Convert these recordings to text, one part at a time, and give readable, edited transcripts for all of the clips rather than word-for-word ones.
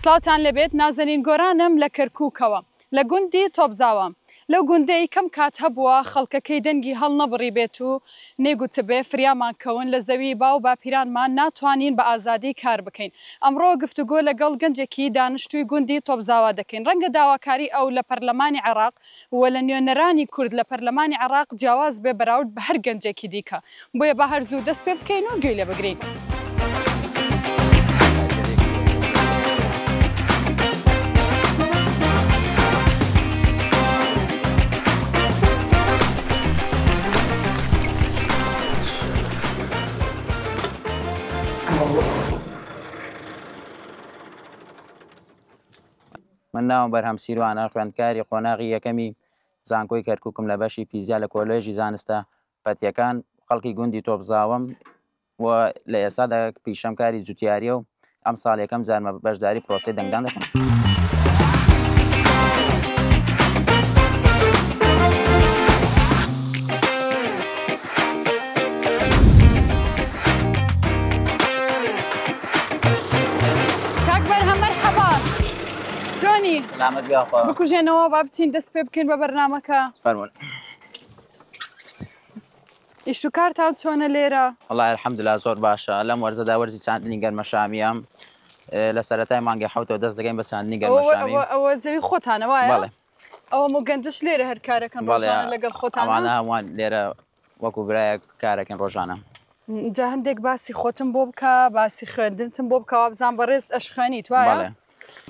سلااوتان لەبێت نازەنین گۆرانم لە کەرکووکەوە لە گوندی تۆبزاوە لەو گوندەی کەم کات هەبووە خەڵکەکەی دەنگی هەڵ نەبڕی بێت و نێگوتبێ فریامان کەون لە زەوی باو باپیرانمان ناتوانین بە ئازادی کار بکەین. ئەمڕۆ گفتوگۆ لەگەڵ گەنجێکی دانیشتووی گوندی تۆبزاوە دەکەین. ڕەنگە داواکاری ئەو لە پەرلەمانی عێراق و لە نوێنەرانی کورد لە پەرلەمانی عێراق جیاواز بێ بەراورد بە هەر گەنجێکی دیکە. بۆیە بە هەرزوو دەست پێ بکەین و گوێی لێ بگرین. من ناوم بەرهەم سیروانە خوێندکاری قۆناغی یەکەمی زانکۆی کەرکووکم لە بەشی فیزیا لە کۆلێژی زانستە پەتیەکان خەڵکی گوندی تۆبزاوم و لە ئێستادا پیشەمکاری جوتیاریە و ئەم ساڵ یەکەم جارمە بەشداری پرۆسی دەنگدان دەکەم. سلامت بخوا بکوژێنەوە با بچین دەست پێ بکەین بە بەرنامەکە. فەرموون. ئیش و کارتان چۆنە لێرە؟ وەڵای الحەمدوللا زۆر باشە. لەم وەرزەدا وەرزی چاندنی گەرمە شامیەم لە سەرەتای مانگی حەوتەوە دەست دەگەین بە چاندنی گەرمە شامی. ئەوە زەوی خۆتانە وایە؟ بەڵێ. ئەوە گەنجش لێرە هەر کارەکەن ڕۆژانە لەگەڵ خۆتانە؟ ئەوانە هەمووان لێرە وەکو برایە کارەکەن ڕۆژانە. جا هەندێک باسی خۆتم بۆ بکە، باسی خوێندنتم بۆ بکەوە بزان بەڕێز ئەشخەنیت وایە؟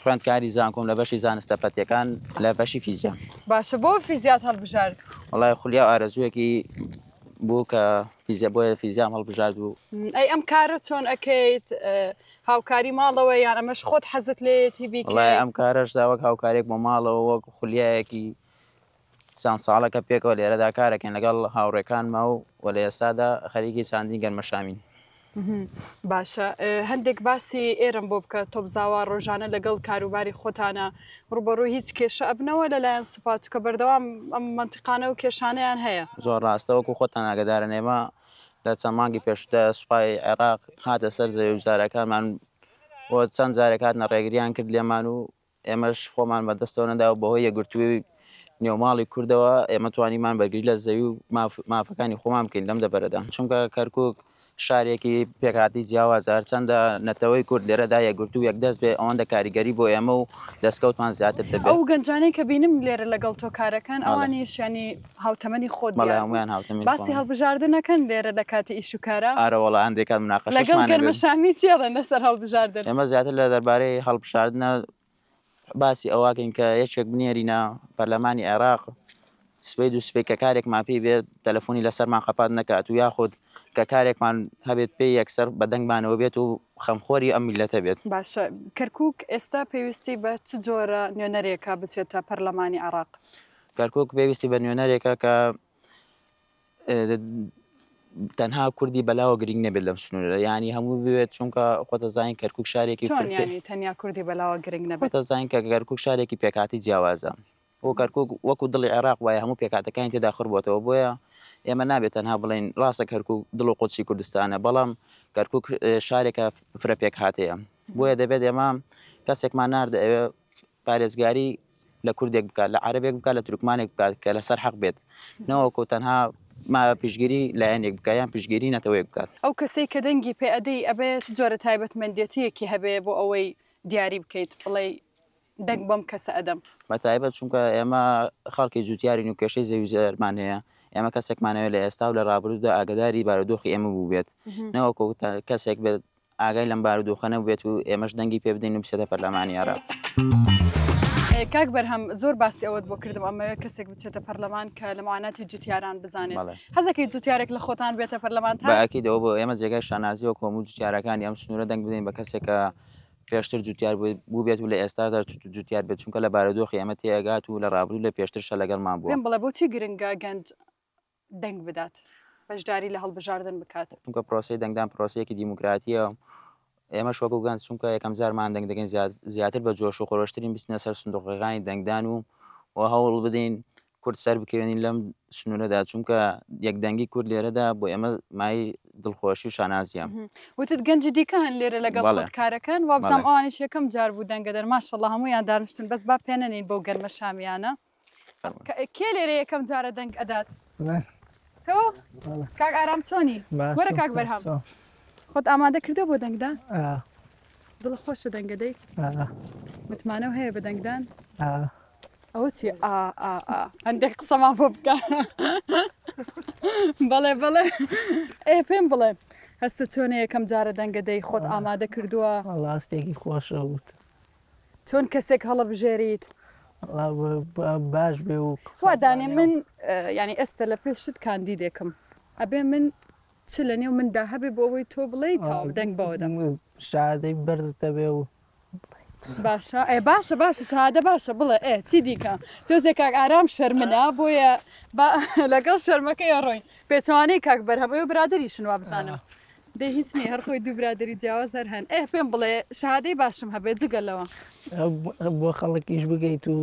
خوێندکاری زانکۆم لە بەشی زانستە پەتیەکان لە بەشی فیزیا. باشە بۆ فیزیات هەڵبژارد؟ وەڵای خولیا ئارەزوویەکی بوو کە فیزیا بۆیە فیزیام هەڵبژارد بوو. ئەی ئەم کارە چۆن ئەەکەیت؟ هاوکاری ماڵەوە یان ئەمەش خۆت حەزت لێتی بیکەیت؟ وەڵای ئەم کارەشدا وەک هاوکارێک بۆ ماڵەوە وەک خولیایەکی چەند ساڵەکە پێکەوە لێرەدا کارەکەن لەگەڵ هاوڕێکانمە و لە ئێستادا خەریکی چاندنی گەرمەشامین. باشە هەندێک باسی ئێرم بۆ بکە تۆبزاوە ڕۆژانە لەگەڵ کاروباری خۆتانە ڕوبەڕوو هیچ کێشە ئەبنەوە لەلایەن سوپات کە بەردەوام ئەم منتیقانە و کێشانەیان هەیە؟ زۆر ڕاستە وەکو خۆتان ئاگدارن ئێمە لە چەند مانگی پێشتە سوپای عێراق هاتە سەر زەوی وزارەکانمان بۆ چەند جارێک هاتنە ڕێگریان کرد لێمان و ئێمەش خۆمان بەدەستەوە نەدا و بەهۆی یەکگرتووی نێوماڵی کوردەوە ئێمە توانیمان بەرگری لە زەوی و مافەکانی خۆمان بکەین لەم دەبەرەدا چونکە کەرکووک شارێکی پێکهاتی جیاواز هەرچەندە نەتەوەی کورد لێرەدا یەکگرتو یەکدەست بێ ئەوەندە کاریگەری بۆ ئێمە و دەستکەوتمان زیاتر دەبێت. ئەو گەنجانەی کە بینم لێرە لەگەڵ تۆ کارەکەن ئەوانیش ینی هاوتەمەنی خۆت هەمویان هاوتەمەنی باسی هەڵبژاردنەکەن لێرە لە کاتی ئیش و کارە؟ ئارە وەڵا هەندێکات مناقەشەمان لەگەڵ گەرمەشامی چێڵێن لەسەر هەڵبژاردن؟ ئێمە زیاتر لە دەربارەی هەڵبژاردنە باسی ئەوواکەین کە یەکێک بنێرینە پەرلەمانی عێراق سبەی و سبەی کە کارێکمان پێی بێت تەلەفۆنی لەسەرمان خەپات نەکات و یاخود کە کارێکمان هەبێت پێی یەکسەر بە دەنگمانەوە بێت و خەمخۆری ئەم میلەتە بێت. باشە کەرکووک ئێستا پێویستی بە چ جۆرە نوێنەرێکە بچێتە پەرلەمانی عێراق؟ کەرکووک پێویستی بە نوێنەرێکە کە تەنها کوردی بەلاوە گرنگ نەبێت لەم سنوورە ینی هەموو بوێت چونکە خۆتە زانین کەرکووک شارێکی ینی تەنیا کوردی بەلاوە گرنگ نەبێت خۆتە زانین کە کەرکووک شارێکی پێکاتی جیاوازە بۆ کەرکووک وەکو دڵی عێراق وایە هەموو پێکاتەکانی تێدا خڕبووەتەوە بۆیە ئێمە نابێت تەنها بڵین ڕاستە کەرکووک دڵ و قوچی کوردستانە بەڵام کەرکووک شارێکە فرە پێک هاتەیە بۆیە دەبێت ئێمە کەسێکمان ناردە ئەوێ پارێزگاری لە کوردێک بکات لە عەرەبێک بکات لە تورکمانێک بکات کە لەسەر حەق بێت نەوەکو تەنها ما پشگیری لایەنێک بکە یان پشگیری نەتەوەیەک بکات. ئەو کەسەی کە دەنگی پێ ئەدەی ئەبێت جۆرە تایبەتمەندێتیەکی هەبێ بۆ ئەوەی دیاری بکەیت بڵێ دەنگ بەم کەسە ئەدەم بە تایبەت چونکە ئێمە خەڵکی جوتیارین و کێشەی زەوی زەرمان هەیە ئێمە کەسێکمانەوە لە ئێستا و لە ڕابردوودا ئاگداری بارودۆخی ئێمە بوو بێت نەوەکو کەسێک بێت ئاگای لەم بارودۆخە نەبێت و ئێمەش دەنگی پێ بدەین و بچێتە پەرلەمانی عێراق. کاک بەرهەم زۆر باسی ئەوت بۆ کردم ئەمەوێت کەسێک بچێتە پەرلەمان کە لە معاناتی جوتیاران بزانێت حەزەکەی جوتیارێک لە خۆتان بێتە پەرلەمان تا بەئەکیدەوە بۆ ئێمە جێگای شانازی وەکو هەموو جوتیارەکانی ئەم سنوورە دەنگ بدەین بە کەسێکە پێشتر جوتیار بوو بێت و لە ئێستادا جوتیار بێت چونکە لە بارودۆخی ئێمە تێگات و لە ڕابردوو لە پێشترشە لەگەڵمان بوو. پێم بڵێ بۆچی گرنگە گەنج دەنگ بدات بەشداری لە هەڵبژاردن بکات؟ چونکە پرۆسەی دەنگدان پرۆسەیەکی دیموکراتیە ئێمە شوەکو گەنج چونکە یەکەم جارمان دەنگ دەگەین زیاتر بە جۆش و خۆشترین بستنە سەر سندوقەکانی دەنگدان و هەوڵ بدەین کورد سەر بکەوێنین لەم سنوورەدا چونکە یەکدەنگی کورد لێرەدا بۆ ئێمە مای دڵخۆشی و شانازیە. وتت گەنجی دیکە هەن لێرە لەگەڵ بەڵێ. خۆتکارەکەن وا بزانام ئەوانیش یەکەم جار بوو دەنگەدەر ماشەڵڵا هەموویان دانیشتن بەس با پێنەنین بەو گەرمە شامیانە. کێ لێرە یەکەم جارە دەنگ ئەدات؟ تۆ؟ کاک ئارام چۆنی؟ وەرە کاک بەرهەم. خۆت ئامادە کردە بۆ دەنگدان؟ دڵ خۆشە دەنگەدەی؟ متمانە هەیە بە دەنگدان؟ ئەوە چی هەندێک قسەمان بۆ بکە. بەڵێ بەڵێ پێم بڵێ هەستە چۆنە یەکەم جارە دەنگەدەی خۆت ئامادە کردووە؟ ڕاستێکی خۆشە بوت. چۆن کەسێک هەڵە بژێریت؟ باش بێ و وادانێ من ینی ئێستا لە پێشت کاندیدێکم ئەبێ من چ لە نێو مندا هەبێ بۆ ئەوەی تۆ بڵێ تاو دەنگ بەوەدەم شادەی بەرزتە بێ و باشە باشە باشە شادە باشە بڵێ چی دیکە تۆزێک کاک ئارام شەرمنە بۆیە لەگەڵ شەرمەکەی ڕۆین پێچوانەی کاک بەرهەمەوە و برادریشن وا بزانم دەی هیچ نیە هەر خۆی دوو برادری جیاواز هەر هەن پێم بڵێ شادەی باشم هەبێت جگەلەوە بۆ خەڵکیش بگەیت و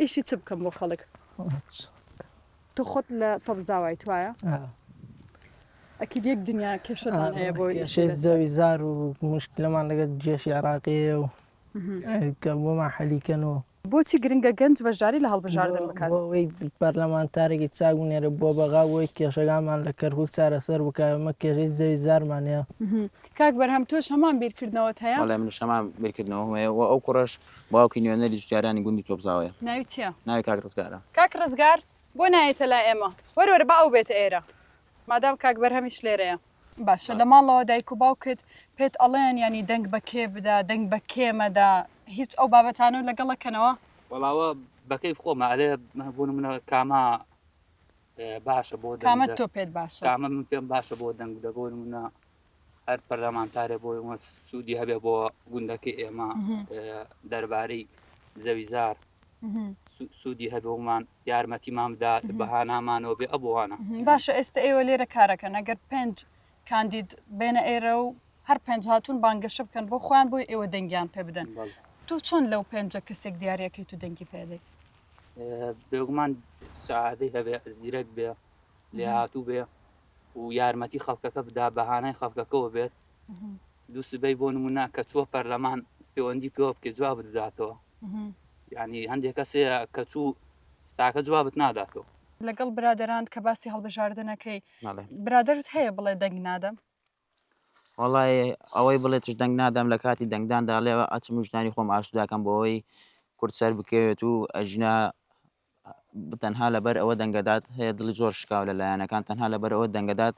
ئیشی چ بکەم بۆ خەڵک تۆ خۆت لە تۆبزاوای توایە ئەکید یەک دنیا کێشەتان هەیە بۆی زەوی زار و مشکلەمان لەگەڵ جێشی عراقیە و کە بۆمان حەلیکەنەوە بۆچی گرنگە گەنج بەشداری لە هەڵبژاردن بکات بۆی پەرلەمانتارێکی چاگونێرە بۆ بەغاوەی کێشەکانمان لە کەرکووک چارەسەر بکەمە کێشەی زەوی زارمانەیە کاک بەرهەم تۆش هەمان بیرکردنەوەت هەیە وەڵام منش هەمان بیرکردنەوە هەیە و ئەو کوڕەش باوکی نوێنەری جوتیارانی گوندی تۆبزاوەیە ناوی چییە؟ ناوی کاک ڕزگارە. کاک ڕزگار بۆ نایێتە لای ئێمە وەرە با ئەو بێتە ئێرە مادام کاک بەرهەمیش لێرەیە باشە لە ماڵەوە دایک و باوکت پێت ئەڵێن ینی دەنگ بە کێ بدا دەنگ بە کێمەدا هیچ ئەو بابەتانە لەگەڵەکەنەوە وەڵاوە بەکەی خۆمە ئەلێ بوون منە کامە باشە بۆ کامە تۆ پێت باشە کامە من پێم باشە بۆ دەنگ دەگۆن منە هەر پەرلەمانتارێ بۆ سوودی هەبێ بۆ گوندەکەی ئێمە دەربارەی زەوی زار سوودی هەبێومان یارمەتیمان بدا بەهانامانەوە بێ ئەبووانە باشە ئێستا ئێوە لێرە کارەکەن ئەگەر 5 کاندید بێنە ئێرە و هەر 5 هاتوون بانگەشە بکەن بۆ خۆیان بۆی ئێوە دەنگیان پێ بدەن تۆ چۆن لەو 5 کەسێک دیارەکەی تو دەنگی پێدەی بێگومان سعادەی هەبێ زیرەک بێ لێ هاتوو بێ و یارمەتی خەڵکەکە بدا بەهانای خەڵکەکەەوە بێت دوو سبەی بۆ نمونە کە چووە پەرلەمان پەیوەندی پێوە بکە جواب بداتەوە ینی هەندێک کەسێ کە چوو ساکە جوابت ناداتەوە لەگەڵ برادران کە باسی هەڵبژاردنەکەی برادرت هەیە بڵێ دەنگ نادەم وڵی ئەوەی بڵێتش دەنگ نادەم لە کاتی دەنگداندا لێوە ئەچم وژدانی خۆم ئاسووداکەم بۆ ئەوەی کورد سەر بکەوێت و ئەژنا تەنها لەبەر ئەوە دەنگەدات هەیە دڵی زۆر شکاو لە لایەنەکان تەنها لەبەر ئەوە دەنگەدات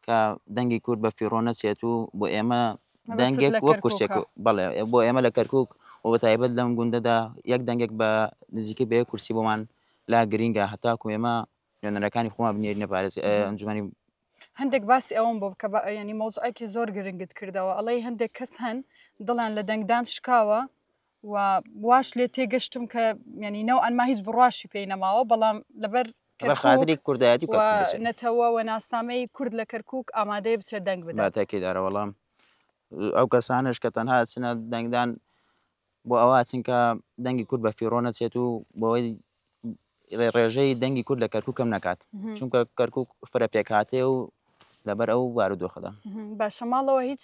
کە دەنگی کورد بە فیڕۆ نەچێت و بۆ ئێمە دەنگێک وەک کورسێک بەڵێ بۆ ئێمە لە کەرکووک و بە تایبەت لەم گوندەدا یەک دەنگێک بە نزیکە بە کورسی بۆمان لا گرینگە هەتاکو ئێمە نوێنەرەکانی خۆمان بنێری نەپارێت ئەنجومەنی هەندێک باسی ئەوم بۆ بکە ینی مۆزعایکی زۆر گرنگت کردەوە ئەڵێ هەندێک کەس هەن دڵیان لە دەنگدان شکاوە و واش لێ تێگەشتم کە ینی نەو ئەنما هیچ بڕاشی پێی نەماوە بەڵام لەبەر خاطری کوردایەتی نەتەوە و ناسنامەی کورد لە کەرکووک ئامادەی بچێت دەنگ بدات تاکیدارە وەڵام ئەو کەسانش کە تەنها چنە دەنگدان بۆ ئەوە چنکە دەنگی کورد بە فیڕۆ نەچێت و بۆەوەی ڕێژەی دەنگی کورد لە کەرکووکەم نکات چونکە کەرکووک فرە پێکاتێ و لەبەر ئەو بارودۆخەدا باشە ماڵەوە هیچ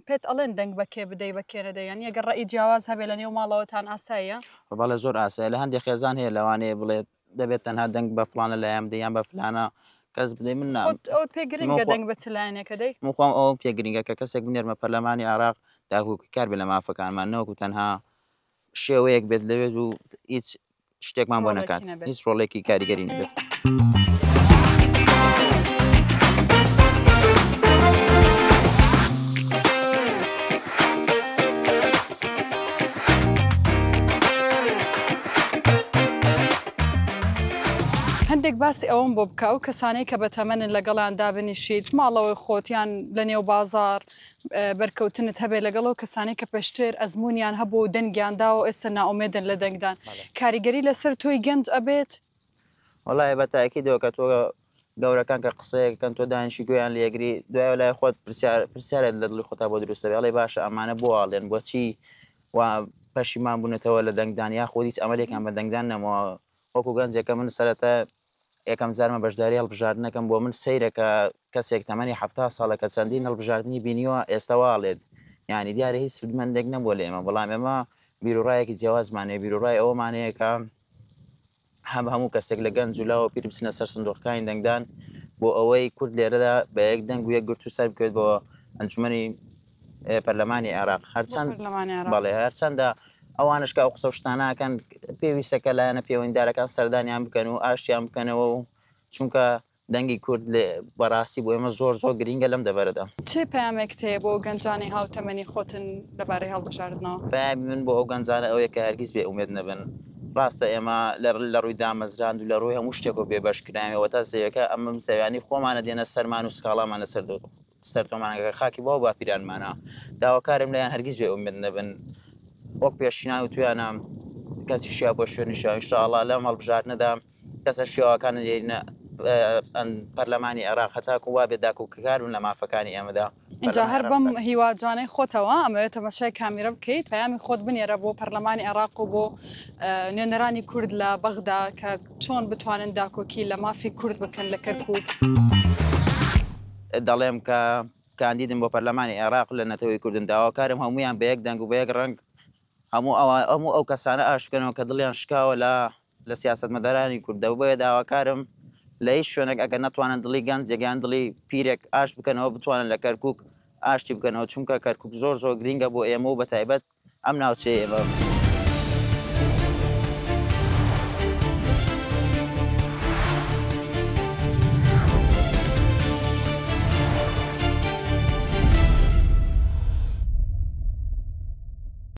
پێت ئەڵێن دەنگ بەکێ بدەی بەکێنەدەیان ئەگەر ڕێی جیاواز هەبێت لە نێو ماڵەوەتان ئاساییە بەڵێ زۆر ئاسایە لە هەندێک خێزان هەیە لەوانەیە بڵێت دەبێت تەنها دەنگ بە فلانە لایەن دەیان بە فلانە کەس بدەی من ئەو پێگرنگە دەنگ بە چلایەنێکە دەی مخوام ئەو پێگرنگە کە کەسێک بنێرمە پەرلەمانی عراق داهوکی کار بێ لە مافەکانمان نەوەکو تەنها شێوەیەک بێت لەوێت و هیچ شتێکمان بۆ نەکات هیچ ڕۆڵێکی کاریگەری نەبێت. هەندێک باسی ئەوم بۆ بکە و کەسانەی کە بەتەمەنن لەگەڵیان دابنیشیت ماڵەوەی خۆتیان لە نێو بازار بەرکەوتنت هەبێت لەگەڵەوە کەسانەی کە پێشتر ئەزممویان هەبوو دەنگیاندا و ئێستا ناومێدن لە دەنگدان کاریگەری لەسەر تۆی گەنج ئەبێت وەڵای بە تاکیدەوە کە تۆ گەورەکان کە قسەیەکەن تۆ دانیشی گویان لێگری دوای لای خۆت پرسیارت لە دڵی خۆتا بۆ دروستە بێڵی باشە ئەمانە بۆ ئاڵێن بۆچی و پەشیمان بوونێتەوە لە دەنگدان یا خۆ هیچ ئەمەلێکان بە دەنگدان نەمەوە وەکو گەنجێکە من سەرەتا یەکەم جارمە بەشداری هەڵبژاردنەکەم بۆ من سەیرەکە کەسێک تەمەنی 70 ساڵەکە چەندین هەڵبژاردننی بینیوە ئێستاواڵێت یعنی دیارە هیچ سودمەندێک نەبووە لە ئێمە بەڵام ئێمە بیرروڕایەکی جیاوازمانەیە بیرروڕای ئەوەمانەیەکە هەموو کەسێک لە گەنج و لاوە پیر بچنە سەر سندوقەکانی دەنگدان بۆ ئەوەی کورد لێرەدا بە یەک دەنگ و یەک گرت و سەر بکوێت بۆ ئەنجومەنی پەرلەمانی عێراق هەرچەند بەڵێ هەرچەندە ئەوانش کە ئەو قسە شتاناکەن پێویستەکە لایەنە پەیوەندیدارەکان سەردانیان بکەن و ئاشتیان بکەنەوە و چونکە دەنگی کورد بەڕاستی بۆ ئێمە زۆر گرینگە لەم دەبەرەدا. چێ پامێک تەیە بۆ گەنجانی هاوتەمەنی خۆتن لەبارەی هەڵبژاردنەوە؟ پامی من بۆ ئەو گەنجانە ئەوەیە کە هەرگیز بێ ئومێد نەبن. ڕاستە ئێمە لە ڕووی دامەزراند و لە ڕووی هەموو شتێک و بێبەشکراوەوە تا سەیەکە ئەمە سەویانی خۆمانە دێنە سەرمان و سکاڵامانە سەرۆمانەکە خاکی بۆ باپیرانمانە داواکارم لایەن هەرگیز بێ ئومێد نەبن وەک پێشینا و توانە کەسی شیا بۆ شوێنی شاءالله لەم هەڵبژاردنەدا کەسە شیاوەکان لێرینە پەرلەمانی عێراق هەتاکو وا بێ داکوکەکارون لە مافەکانی ئێمەدا. اینجا هەر بەم هیواجانەی خۆتەوە ئەمەوێت تەماشای کامیرە بکەیت پەیامی خۆت بنێرە بۆ پەرلەمانی عێراق و بۆ نوێنەرانی کورد لە بەغدا کە چۆن بتوانن داکۆکی لە مافی کورد بکەن لە کەرکووک. دەڵێم کە کاندیدم بۆ پەرلەمانی عێراق لە نەتەوەی کوردن داواکارم هەمویان بە یەک دەنگ و بە یەک ڕەنگ هەموو ئەو کەسانە ئاش بکەنەوە کە دڵیان شکاوە لە سیاسەتمەدارانی کوردەوە بۆیە داواکارم لە هیچ شوێنێک ئەگەر نەتوانن دڵی گەنج جێگیان دڵی پیرێک ئاش بکەنەوە بتوانن لە کەرکووک ئاشتی بکەنەوە چونکە کەرکووک زۆر گرینگە بۆ ئێمە و بە تایبەت ئەم ناوچەیە ئێمە.